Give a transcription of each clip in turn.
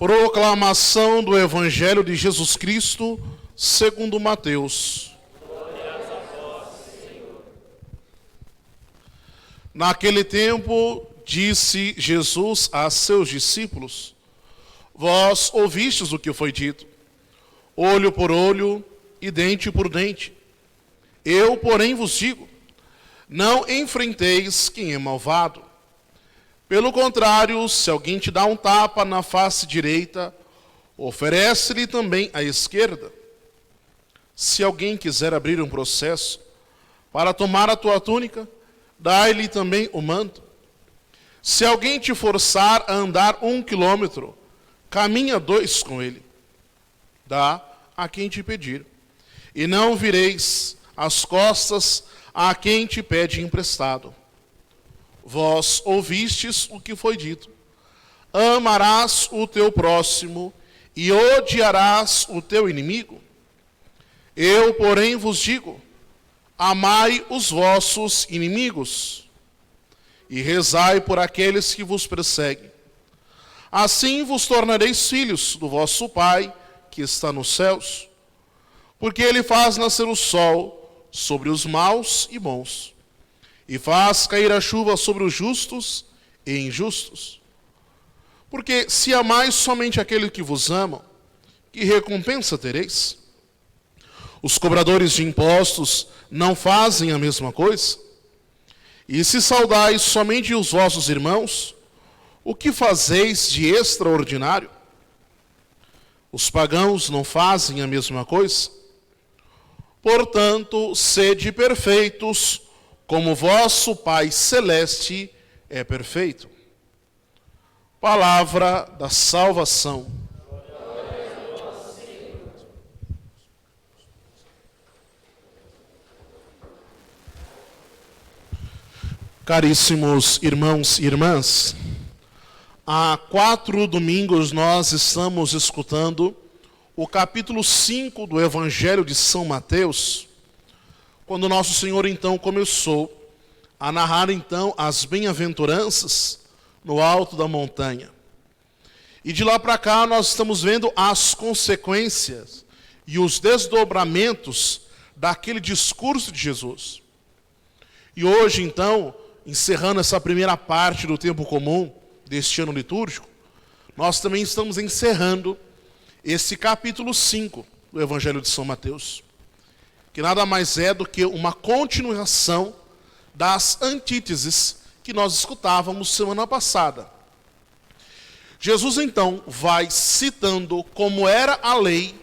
Proclamação do Evangelho de Jesus Cristo, segundo Mateus. Naquele tempo, disse Jesus a seus discípulos: Vós ouvistes o que foi dito, olho por olho e dente por dente. Eu, porém, vos digo, não enfrenteis quem é malvado. Pelo contrário, se alguém te dá um tapa na face direita, oferece-lhe também a esquerda. Se alguém quiser abrir um processo para tomar a tua túnica, dai-lhe também o manto. Se alguém te forçar a andar 1 quilômetro, caminha 2 com ele. Dá a quem te pedir. E não vireis as costas a quem te pede emprestado. Vós ouvistes o que foi dito: amarás o teu próximo e odiarás o teu inimigo. Eu, porém, vos digo: amai os vossos inimigos e rezai por aqueles que vos perseguem. Assim vos tornareis filhos do vosso Pai que está nos céus, porque ele faz nascer o sol sobre os maus e bons, e faz cair a chuva sobre os justos e injustos. Porque se amais somente aquele que vos ama, que recompensa tereis? Os cobradores de impostos não fazem a mesma coisa? E se saudais somente os vossos irmãos, o que fazeis de extraordinário? Os pagãos não fazem a mesma coisa? Portanto, sede perfeitos, como vosso Pai Celeste é perfeito. Palavra da salvação. Caríssimos irmãos e irmãs, há 4 domingos nós estamos escutando o capítulo 5 do Evangelho de São Mateus, quando Nosso Senhor então começou a narrar então as bem-aventuranças no alto da montanha. E de lá para cá nós estamos vendo as consequências e os desdobramentos daquele discurso de Jesus. E hoje então, encerrando essa primeira parte do tempo comum deste ano litúrgico, nós também estamos encerrando esse capítulo 5 do Evangelho de São Mateus, que nada mais é do que uma continuação das antíteses que nós escutávamos semana passada. Jesus então vai citando como era a lei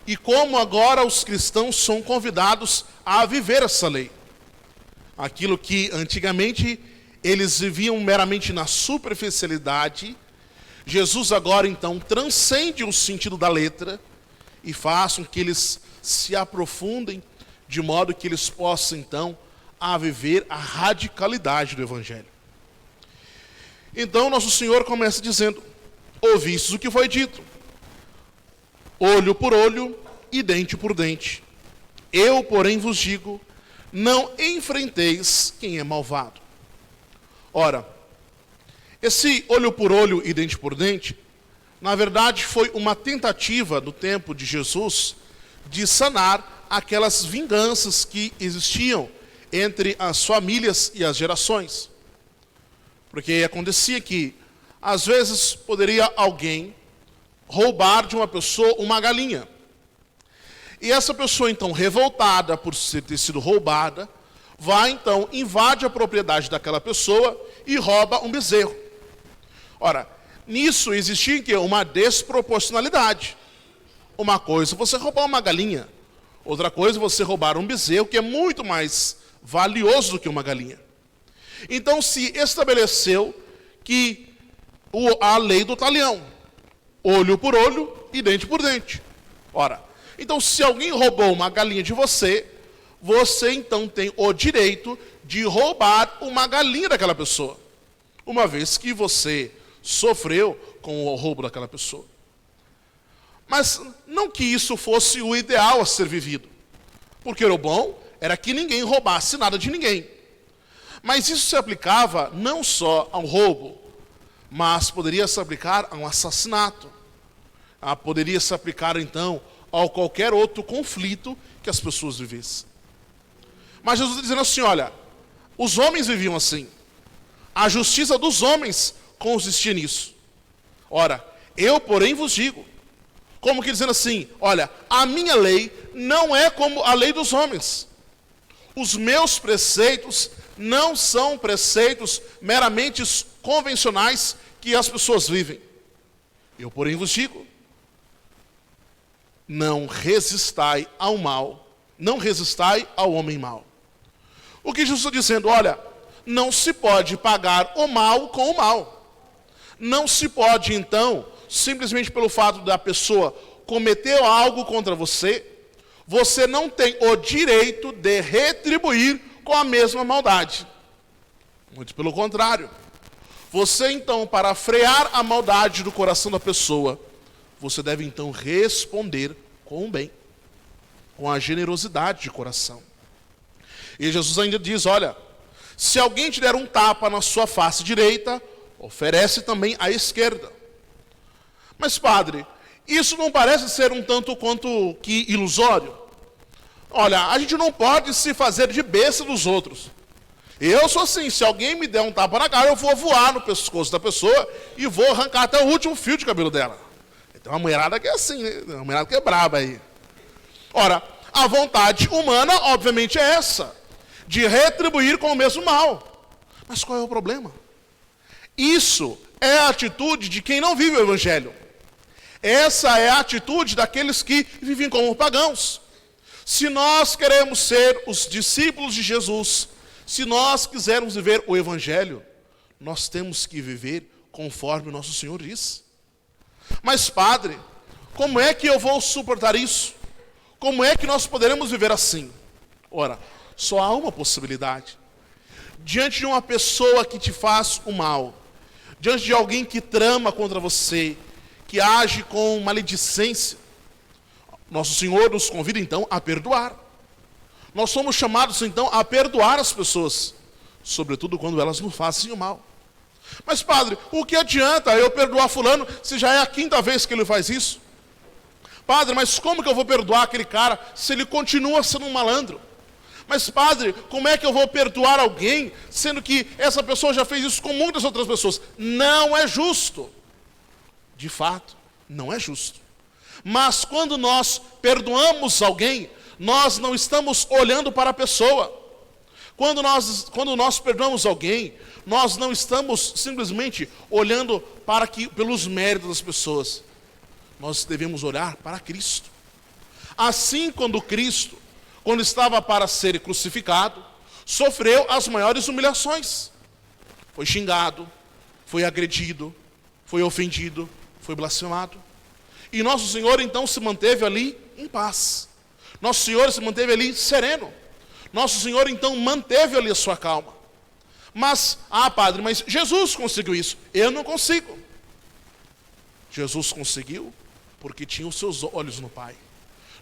e como agora os cristãos são convidados a viver essa lei. Aquilo que antigamente eles viviam meramente na superficialidade, Jesus agora então transcende o sentido da letra e faz com que eles se aprofundem de modo que eles possam então a viver a radicalidade do Evangelho. Então Nosso Senhor começa dizendo: ouvistes o que foi dito, olho por olho e dente por dente. Eu, porém, vos digo, não enfrenteis quem é malvado. Ora, esse olho por olho e dente por dente, na verdade foi uma tentativa do tempo de Jesus de sanar aquelas vinganças que existiam entre as famílias e as gerações. Porque acontecia que, às vezes, poderia alguém roubar de uma pessoa uma galinha. E essa pessoa, então, revoltada por ter sido roubada, vai, então, invade a propriedade daquela pessoa e rouba um bezerro. Ora, nisso existia uma desproporcionalidade. Uma coisa é você roubar uma galinha, outra coisa é você roubar um bezerro, que é muito mais valioso do que uma galinha. Então se estabeleceu que a lei do talião, olho por olho e dente por dente. Ora, então se alguém roubou uma galinha de você, você então tem o direito de roubar uma galinha daquela pessoa, uma vez que você sofreu com o roubo daquela pessoa. Mas não que isso fosse o ideal a ser vivido, porque o bom era que ninguém roubasse nada de ninguém. Mas isso se aplicava não só ao roubo, mas poderia se aplicar a um assassinato, poderia se aplicar então a qualquer outro conflito que as pessoas vivessem. Mas Jesus está dizendo assim, olha, os homens viviam assim. A justiça dos homens consistia nisso. Ora, eu, porém, vos digo, como que dizendo assim, olha, a minha lei não é como a lei dos homens. Os meus preceitos não são preceitos meramente convencionais que as pessoas vivem. Eu, porém, vos digo, não resistai ao mal, não resistai ao homem mau. O que Jesus está dizendo? Olha, não se pode pagar o mal com o mal. Não se pode, então, simplesmente pelo fato da pessoa cometer algo contra você, você não tem o direito de retribuir com a mesma maldade. Muito pelo contrário. Você, então, para frear a maldade do coração da pessoa, você deve, então, responder com o bem, com a generosidade de coração. E Jesus ainda diz, olha, se alguém te der um tapa na sua face direita, oferece também a esquerda. Mas, padre, isso não parece ser um tanto quanto que ilusório? Olha, a gente não pode se fazer de besta dos outros. Eu sou assim, se alguém me der um tapa na cara, eu vou voar no pescoço da pessoa e vou arrancar até o último fio de cabelo dela. Tem uma mulherada que é assim, né? Uma mulherada que é braba aí. Ora, a vontade humana, obviamente, é essa, de retribuir com o mesmo mal. Mas qual é o problema? Isso é a atitude de quem não vive o Evangelho. Essa é a atitude daqueles que vivem como pagãos. Se nós queremos ser os discípulos de Jesus, se nós quisermos viver o Evangelho, nós temos que viver conforme o nosso Senhor diz. Mas, padre, como é que eu vou suportar isso? Como é que nós poderemos viver assim? Ora, só há uma possibilidade. Diante de uma pessoa que te faz o mal, diante de alguém que trama contra você, que age com maledicência, nosso Senhor nos convida então a perdoar. Nós somos chamados então a perdoar as pessoas, sobretudo quando elas nos fazem o mal. Mas, padre, o que adianta eu perdoar fulano se já é a 5ª vez que ele faz isso? Padre, mas como que eu vou perdoar aquele cara se ele continua sendo um malandro? Mas, padre, como é que eu vou perdoar alguém sendo que essa pessoa já fez isso com muitas outras pessoas? Não é justo. De fato, não é justo. Mas quando nós perdoamos alguém, nós não estamos olhando para a pessoa. Quando nós perdoamos alguém, nós não estamos simplesmente olhando pelos méritos das pessoas. Nós devemos olhar para Cristo. Assim, quando Cristo, quando estava para ser crucificado, sofreu as maiores humilhações. Foi xingado, foi agredido, foi ofendido, foi blasfemado. E nosso Senhor então se manteve ali em paz. Nosso Senhor se manteve ali sereno. Nosso Senhor então manteve ali a sua calma. Mas, padre, mas Jesus conseguiu isso. Eu não consigo. Jesus conseguiu porque tinha os seus olhos no Pai.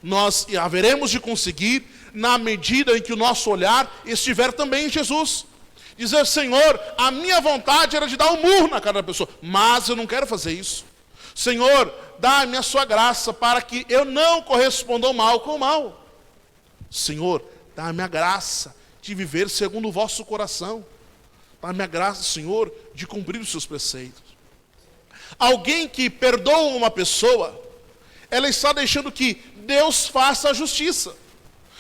Nós haveremos de conseguir na medida em que o nosso olhar estiver também em Jesus. Dizer, Senhor, a minha vontade era de dar um murro na cara da pessoa, mas eu não quero fazer isso. Senhor, dá-me a sua graça para que eu não corresponda ao mal com o mal. Senhor, dá-me a graça de viver segundo o vosso coração. Dá-me a graça, Senhor, de cumprir os seus preceitos. Alguém que perdoa uma pessoa, ela está deixando que Deus faça a justiça.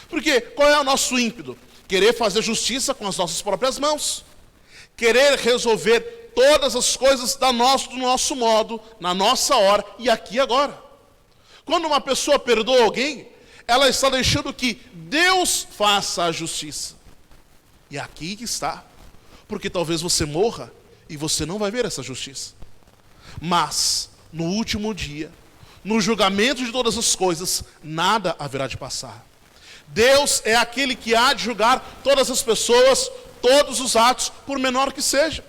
Porque qual é o nosso ímpeto? Querer fazer justiça com as nossas próprias mãos. Querer resolver todas as coisas do nosso modo, na nossa hora e aqui e agora. Quando uma pessoa perdoa alguém, ela está deixando que Deus faça a justiça. E aqui que está. Porque talvez você morra e você não vai ver essa justiça. Mas, no último dia, no julgamento de todas as coisas, nada haverá de passar. Deus é aquele que há de julgar todas as pessoas, todos os atos, por menor que seja.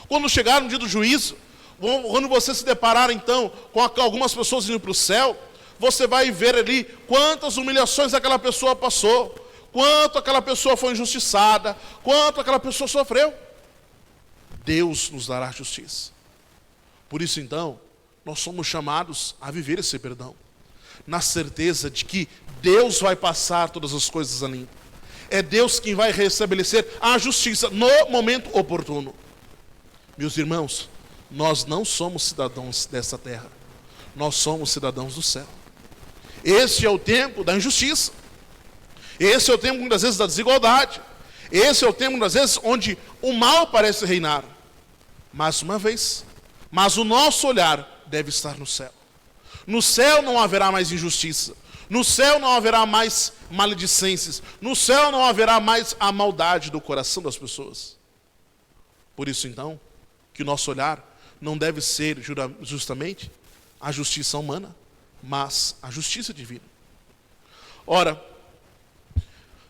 Quando chegar no dia do juízo, quando você se deparar então com algumas pessoas indo para o céu, você vai ver ali quantas humilhações aquela pessoa passou, quanto aquela pessoa foi injustiçada, quanto aquela pessoa sofreu. Deus nos dará justiça. Por isso então, nós somos chamados a viver esse perdão, na certeza de que Deus vai passar todas as coisas a limpo. É Deus quem vai restabelecer a justiça no momento oportuno. Meus irmãos, nós não somos cidadãos dessa terra, nós somos cidadãos do céu. Esse é o tempo da injustiça, esse é o tempo muitas vezes da desigualdade, esse é o tempo muitas vezes onde o mal parece reinar. Mais uma vez, mas o nosso olhar deve estar no céu. No céu não haverá mais injustiça, no céu não haverá mais maledicências, no céu não haverá mais a maldade do coração das pessoas. Por isso então, que o nosso olhar não deve ser justamente a justiça humana, mas a justiça divina. Ora,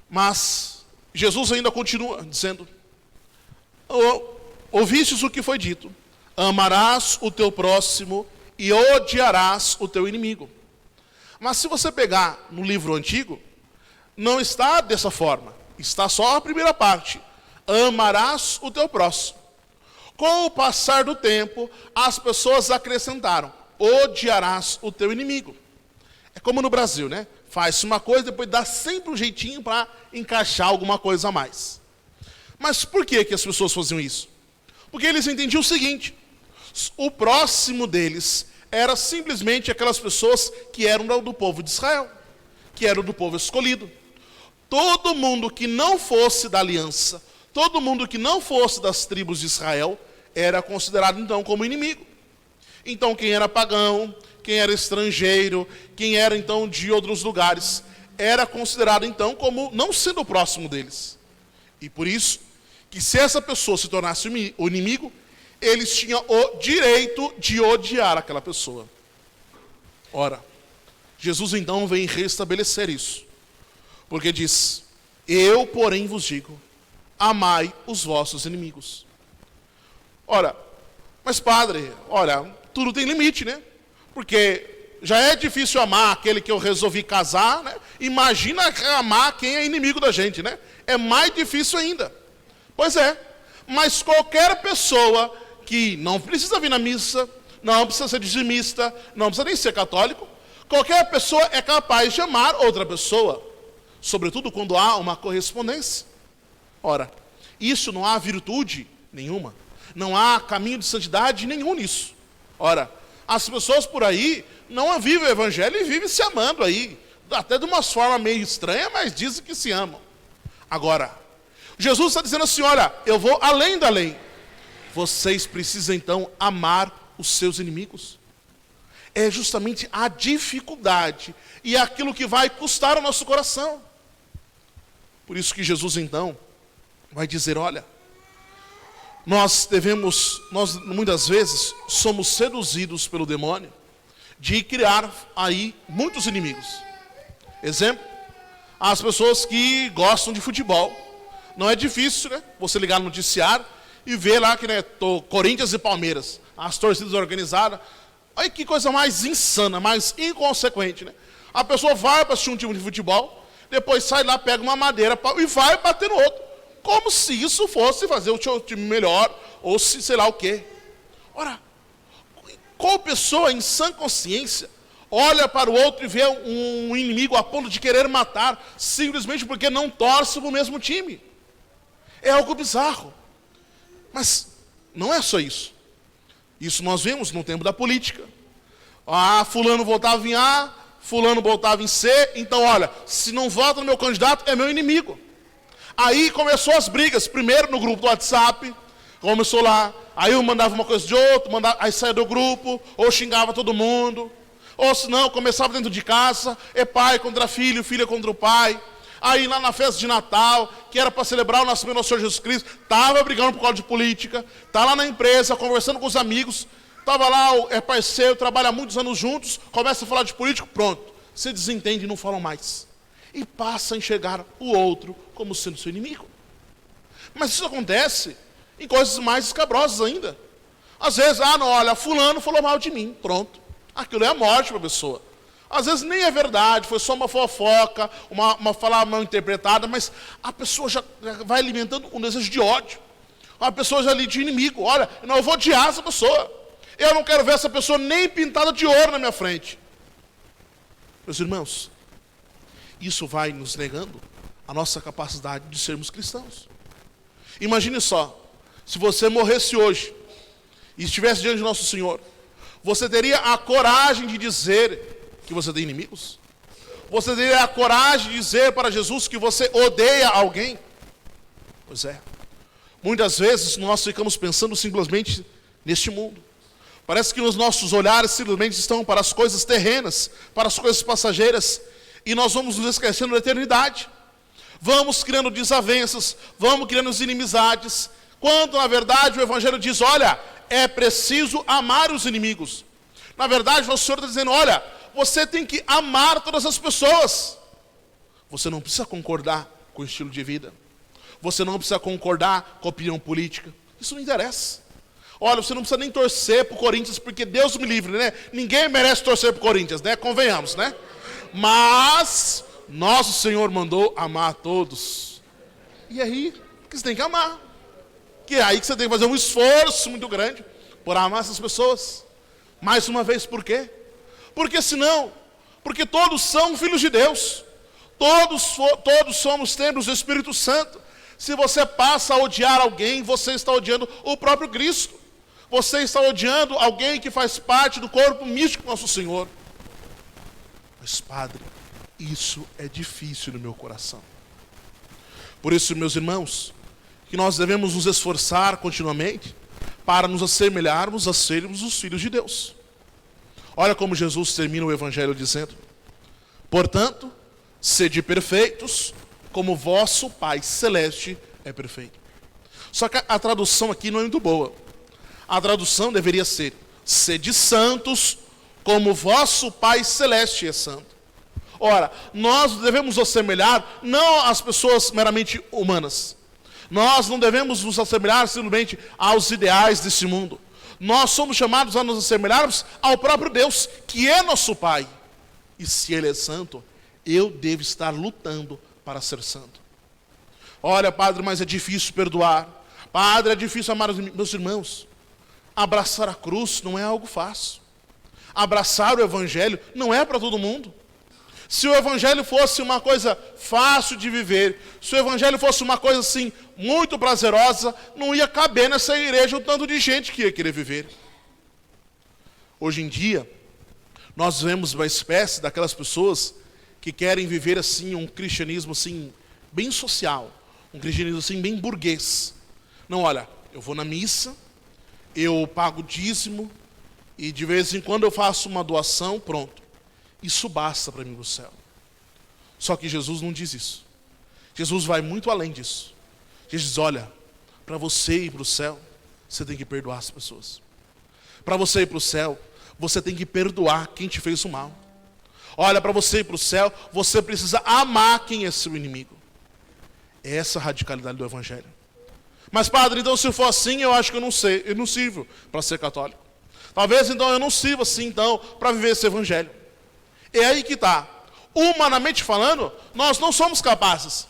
mas Jesus ainda continua dizendo: ouvistes o que foi dito, amarás o teu próximo e odiarás o teu inimigo. Mas se você pegar no livro antigo, não está dessa forma, está só a primeira parte, amarás o teu próximo. Com o passar do tempo, as pessoas acrescentaram: odiarás o teu inimigo. É como no Brasil, né? Faz uma coisa, depois dá sempre um jeitinho para encaixar alguma coisa a mais. Mas por que as pessoas faziam isso? Porque eles entendiam o seguinte: o próximo deles era simplesmente aquelas pessoas que eram do povo de Israel, que eram do povo escolhido. Todo mundo que não fosse da aliança, todo mundo que não fosse das tribos de Israel, era considerado então como inimigo. Então quem era pagão, quem era estrangeiro, quem era então de outros lugares, era considerado então como não sendo o próximo deles. E por isso, que se essa pessoa se tornasse o inimigo, eles tinham o direito de odiar aquela pessoa. Ora, Jesus então vem restabelecer isso, porque diz: eu, porém, vos digo, amai os vossos inimigos. Ora, mas padre, olha, tudo tem limite, né? Porque já é difícil amar aquele que eu resolvi casar, né? Imagina amar quem é inimigo da gente, né? É mais difícil ainda. Pois é, mas qualquer pessoa que não precisa vir na missa, não precisa ser dizimista, não precisa nem ser católico, qualquer pessoa é capaz de amar outra pessoa, sobretudo quando há uma correspondência. Ora, isso não há virtude nenhuma, não há caminho de santidade nenhum nisso. Ora, as pessoas por aí não vivem o evangelho e vivem se amando aí, até de uma forma meio estranha, mas dizem que se amam. Agora, Jesus está dizendo assim: olha, eu vou além da lei. Vocês precisam então amar os seus inimigos. É justamente a dificuldade e aquilo que vai custar ao nosso coração. Por isso que Jesus então vai dizer: olha, nós muitas vezes somos seduzidos pelo demônio de criar aí muitos inimigos. Exemplo, as pessoas que gostam de futebol. Não é difícil, né? Você ligar no noticiário e ver lá que, né, Corinthians e Palmeiras, as torcidas organizadas. Olha que coisa mais insana, mais inconsequente, né? A pessoa vai para assistir um time de futebol, depois sai lá, pega uma madeira e vai bater no outro. Como se isso fosse fazer o seu time melhor, ou se sei lá o quê. Ora, qual pessoa em sã consciência olha para o outro e vê um inimigo a ponto de querer matar, simplesmente porque não torce para o mesmo time? É algo bizarro. Mas não é só isso. Isso nós vemos no tempo da política. Fulano votava em A, fulano votava em C, então olha, se não vota no meu candidato, é meu inimigo. Aí começou as brigas, primeiro no grupo do WhatsApp, começou lá, aí um mandava uma coisa de outro, aí saía do grupo, ou xingava todo mundo, ou se não, começava dentro de casa, é pai contra filho, filha contra o pai. Aí lá na festa de Natal, que era para celebrar o nascimento do Senhor Jesus Cristo, estava brigando por causa de política, está lá na empresa, conversando com os amigos, estava lá, é parceiro, trabalha muitos anos juntos, começa a falar de político, pronto, se desentende e não falam mais. E passa a enxergar o outro como sendo seu inimigo. Mas isso acontece em coisas mais escabrosas ainda. Às vezes, não, olha, fulano falou mal de mim, pronto. Aquilo é a morte para a pessoa. Às vezes nem é verdade, foi só uma fofoca, uma fala mal interpretada, mas a pessoa já vai alimentando um desejo de ódio. A pessoa já ali de inimigo: olha, não, eu vou odiar essa pessoa. Eu não quero ver essa pessoa nem pintada de ouro na minha frente. Meus irmãos, isso vai nos negando a nossa capacidade de sermos cristãos. Imagine só, se você morresse hoje e estivesse diante de nosso Senhor, você teria a coragem de dizer que você tem inimigos? Você teria a coragem de dizer para Jesus que você odeia alguém? Pois é. Muitas vezes nós ficamos pensando simplesmente neste mundo. Parece que os nossos olhares simplesmente estão para as coisas terrenas, para as coisas passageiras, e nós vamos nos esquecendo da eternidade. Vamos criando desavenças, vamos criando inimizades, quando na verdade o Evangelho diz, olha, é preciso amar os inimigos. Na verdade, nosso Senhor está dizendo, olha, você tem que amar todas as pessoas. Você não precisa concordar com o estilo de vida. Você não precisa concordar com a opinião política. Isso não interessa. Olha, você não precisa nem torcer para o Corinthians, porque Deus me livre, né? Ninguém merece torcer para o Corinthians, né? Convenhamos, né? Mas nosso Senhor mandou amar a todos. E aí, que você tem que amar. Que é aí que você tem que fazer um esforço muito grande por amar essas pessoas. Mais uma vez, por quê? Porque senão, porque todos são filhos de Deus. Todos somos templos do Espírito Santo. Se você passa a odiar alguém, você está odiando o próprio Cristo. Você está odiando alguém que faz parte do corpo místico do nosso Senhor. Mas, Padre, isso é difícil no meu coração. Por isso, meus irmãos, que nós devemos nos esforçar continuamente para nos assemelharmos a sermos os filhos de Deus. Olha como Jesus termina o Evangelho dizendo, portanto, sede perfeitos, como vosso Pai Celeste é perfeito. Só que a tradução aqui não é muito boa. A tradução deveria ser, sede santos, como vosso Pai Celeste é santo. Ora, nós devemos nos assemelhar não às pessoas meramente humanas. Nós não devemos nos assemelhar simplesmente aos ideais desse mundo. Nós somos chamados a nos assemelharmos ao próprio Deus, que é nosso Pai. E se Ele é santo, eu devo estar lutando para ser santo. Olha, Padre, mas é difícil perdoar. Padre, é difícil amar os meus irmãos. Abraçar a cruz não é algo fácil. Abraçar o Evangelho não é para todo mundo. Se o Evangelho fosse uma coisa fácil de viver, se o Evangelho fosse uma coisa assim, muito prazerosa, não ia caber nessa igreja o tanto de gente que ia querer viver. Hoje em dia, nós vemos uma espécie daquelas pessoas que querem viver assim um cristianismo assim, bem social, um cristianismo assim, bem burguês. Não, olha, eu vou na missa, eu pago dízimo, e de vez em quando eu faço uma doação, pronto. Isso basta para mim no céu. Só que Jesus não diz isso. Jesus vai muito além disso. Jesus diz, olha, para você ir para o céu, você tem que perdoar as pessoas. Para você ir para o céu, você tem que perdoar quem te fez o mal. Olha, para você ir para o céu, você precisa amar quem é seu inimigo. É essa a radicalidade do Evangelho. Mas, Padre, então se for assim, eu acho que eu não sirvo para ser católico. Talvez então eu não sirva assim então para viver esse Evangelho. É aí que está. Humanamente falando, nós não somos capazes.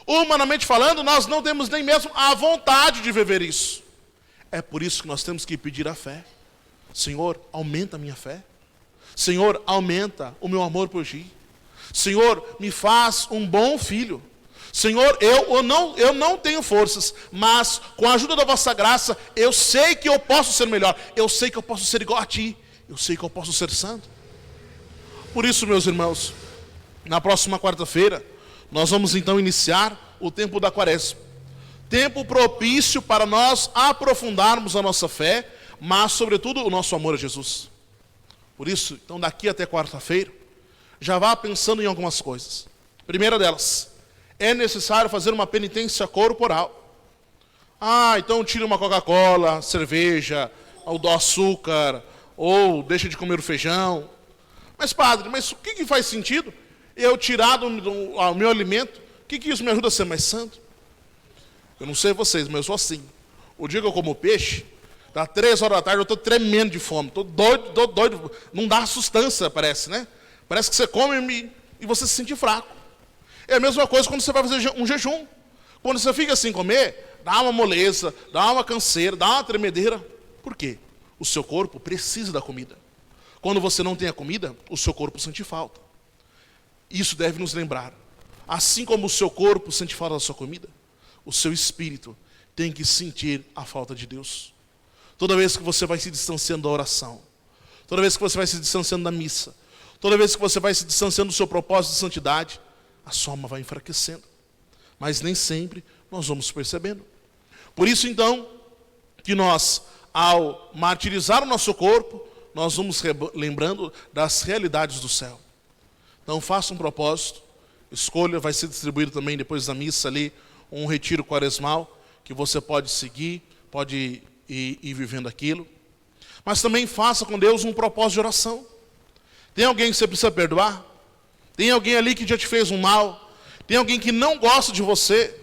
Humanamente falando, nós não temos nem mesmo a vontade de viver isso. É por isso que nós temos que pedir a fé. Senhor, aumenta a minha fé. Senhor, aumenta o meu amor por ti. Senhor, me faz um bom filho. Senhor, eu não tenho forças, mas com a ajuda da vossa graça, eu sei que eu posso ser melhor. Eu sei que eu posso ser igual a ti. Eu sei que eu posso ser santo. Por isso, meus irmãos, na próxima quarta-feira, nós vamos então iniciar o tempo da Quaresma. Tempo propício para nós aprofundarmos a nossa fé, mas sobretudo o nosso amor a Jesus. Por isso, então daqui até quarta-feira, já vá pensando em algumas coisas. Primeira delas, é necessário fazer uma penitência corporal. Então tire uma Coca-Cola, cerveja, ou do açúcar, ou deixa de comer o feijão. Mas, Padre, mas o que faz sentido eu tirar do meu alimento? O que isso me ajuda a ser mais santo? Eu não sei vocês, mas eu sou assim. O dia que eu como peixe, dá 3 horas da tarde, eu estou tremendo de fome, estou doido, não dá sustância, parece, né? Parece que você come e você se sente fraco. É a mesma coisa quando você vai fazer um jejum. Quando você fica sem comer, dá uma moleza, dá uma canseira, dá uma tremedeira. Por quê? O seu corpo precisa da comida. Quando você não tem a comida, o seu corpo sente falta. Isso deve nos lembrar. Assim como o seu corpo sente falta da sua comida, o seu espírito tem que sentir a falta de Deus. Toda vez que você vai se distanciando da oração, toda vez que você vai se distanciando da missa, toda vez que você vai se distanciando do seu propósito de santidade, a sua alma vai enfraquecendo. Mas nem sempre nós vamos percebendo. Por isso, então, que nós, ao martirizar o nosso corpo, nós vamos lembrando das realidades do céu. Então, faça um propósito, escolha, vai ser distribuído também depois da missa ali, um retiro quaresmal, que você pode seguir, pode ir vivendo aquilo. Mas também faça com Deus um propósito de oração. Tem alguém que você precisa perdoar? Tem alguém ali que já te fez um mal? Tem alguém que não gosta de você?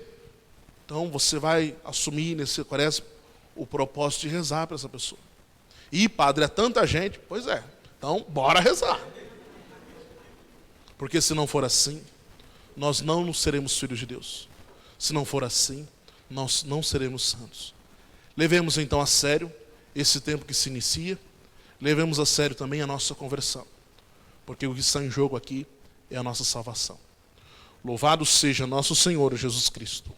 Então você vai assumir nesse quaresma o propósito de rezar para essa pessoa. E padre, é tanta gente? Pois é, então bora rezar. Porque se não for assim, nós não seremos filhos de Deus. Se não for assim, nós não seremos santos. Levemos então a sério esse tempo que se inicia. Levemos a sério também a nossa conversão. Porque o que está em jogo aqui é a nossa salvação. Louvado seja nosso Senhor Jesus Cristo.